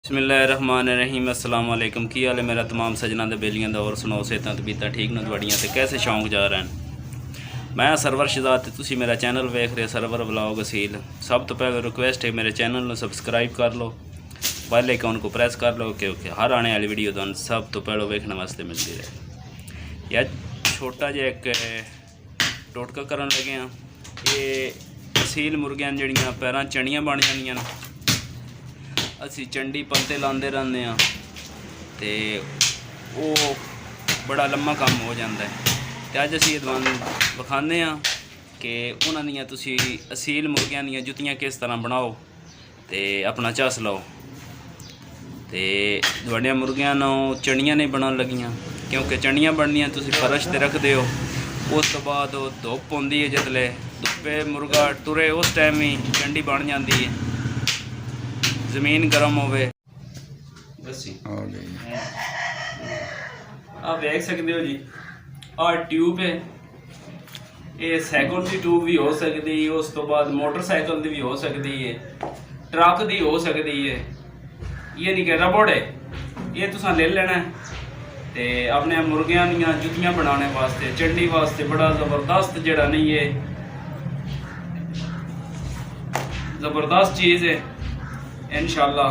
बिस्मिल्लाहिर्रहमानिर्रहीम अस्सलाम वालेकुम। की हाल है मेरा तमाम सजना दे बेलियां दा और सुनाओ सेहतां तबीयतां ठीक न तुहाड़ियां ते कैसे शौक जा रहे हैं। मैं सरवर शहजाद ते तुसी मेरा चैनल वेख रहे सरवर व्लॉग असील। सब तो पहले रिक्वेस्ट है मेरे चैनल को सबसक्राइब कर लो, बेल आइकन को प्रेस कर लो क्योंकि हर आने वाली वीडियो तुहानू सब तो पहले वेखने वास्ते मिलती रहे। यार छोटा जिहा एक टोटका करन लगे हाँ। ये असील मुर्गियां जड़ियाँ पैरां चनियां बन जानियां न, असी चंडी पंते लाते रहते हैं तो वो बड़ा लम्मा काम हो जाता है। तो अज असी दवान विखाने कि उन्होंने तुसी असील मुर्गियां दी जुत्तियां किस तरह बनाओ तो अपना झस लाओ। तो तुहाड़ियां मुर्गियां नू चनियां नहीं बनन लगियां क्योंकि चनियां बननियां तुसी फर्श ते रखते हो। उस तो बाद धुप होंदी है, जिसले धुप्पे मुर्गा टुरे उस टाइम ही चंडी बन जाती है। जमीन गर्म होवे आप देख सकते हो जी। आ ट्यूब है, ये साइकिल की ट्यूब भी हो सकती है, उस तो बाद मोटरसाइकिल की भी हो सकती है, ट्रक की हो सकती है। ये नहीं कि रबड़ है, ये तुसा ले लेना है ते अपने मुर्गियां दी जुत्तियां बनाने वास्ते चंडी वास्ते बड़ा ज़बरदस्त जड़ा नहीं है, ज़बरदस्त चीज़ है। इंशाअल्लाह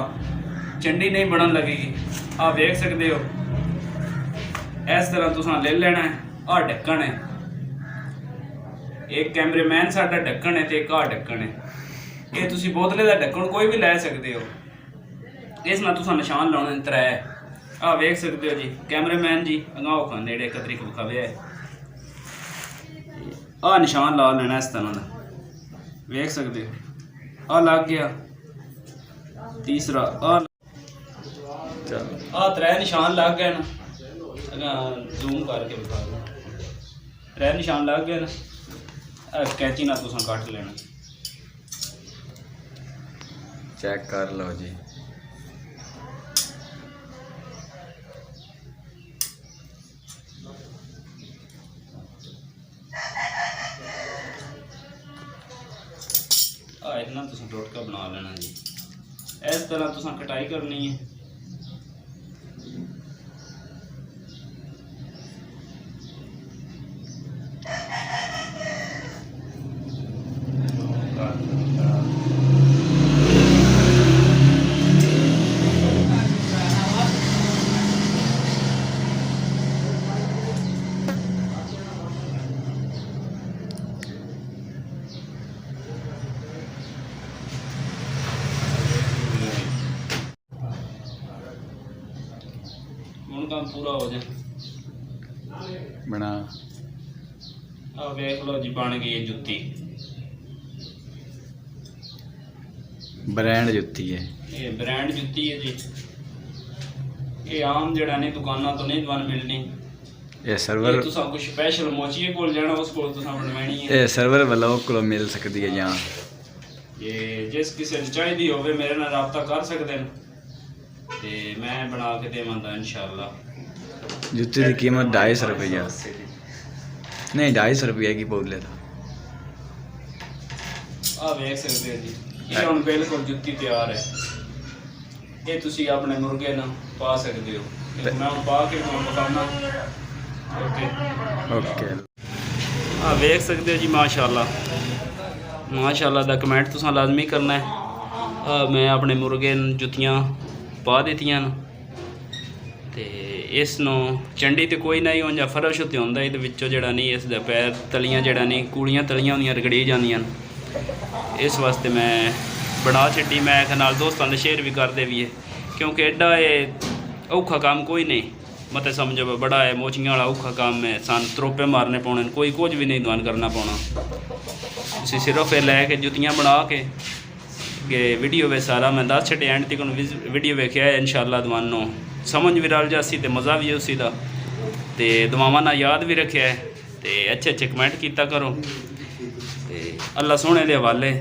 चंडी नहीं बनन लगेगी। आप देख सकते हो इस तरह तुसा ले लेना है। आ ढक्कन है, एक कैमरेमैन साडा ढक्कन है तो एक आ ढक्कन है। ये तुसी बोतले का ढक्कन कोई भी लै सकते हो। इस ना तुसा निशान लाने त्रै। आ देख सकते हो जी कैमरेमैन जी अगाओ खान नेड़े एक तरीक विखावे है। आ निशान ला लेना इस तरह का, देख सकते हो। आ लग गया तीसरा, आ त्रै निशान लग गए ना। जूम करके बता दो, त्रै निशान लग गए ना। कैंची ना तुसा कट लेना, चेक कर लो जी। इतना तुसा टोटका बना लेना जी। इस तरह तुसा कटाई करनी है। काम पूरा हो जाए बना। आ देख लो जी बन गई है जुत्ती। ब्रांड जुत्ती है, ये ब्रांड जुत्ती है जी। ये आम जड़ा नहीं दुकाना तो नहीं दवान मिलनी। ये सर्वर तुसा कुछ स्पेशल मोचिए कोल जाना, उस कोल तुसा बनवानी है। ये सर्वर ब्लॉग को मिल सकती है यहाँ। ये जिस किसी ने चाहिए होवे मेरे नाल राब्ता कर सकते हैं ते मैं बना के देवांगा इंशाअल्लाह। जुत्ती की कीमत 250 रुपया, नहीं 250 रुपया की बोले था। आ देख सकते हो जी, ये हुण बिल्कुल जुत्ती तैयार है। ये तुसी अपने मुर्गे ना पा सकते हो। मैं हुण पा के बताना। Okay okay. आ देख सकते हो जी माशाअल्लाह माशाअल्लाह दा कमेंट तुसा लाजमी करना है। मैं अपने मुर्गे जुत्तियां पा दित्तियां न ते इसनों चंडी तो कोई नहीं हों फर्श उत्ते होंदा इहदे विचों जड़ा नहीं इसदा पैर तलियां जड़ा नहीं कूड़ियां तलियां होंदियां रगड़ी जांदियां न। इस वास्ते मैं बना छड्डी। मैं नाल दोस्तां दे शेयर भी करदे भी है क्योंकि एडा औखा काम कोई नहीं। मत समझो बड़ा है मोचियां वाला औखा काम है। सन त्रोपे मारने पौने, कोई कुछ भी नहीं दवान करना पौना। तुसीं सिर्फ लैके जुत्तियां बना के वीडियो वे सारा मैं दस छड्डे एंड तक वीडियो वेख्या है। इंशाअल्लाह दवानों समझ भी रल जासी ते मज़ा भी उसी दा ते दुआवां ना याद भी रखे है ते अच्छे अच्छे कमेंट किया करो ते अल्लाह सोहने दे हवाले।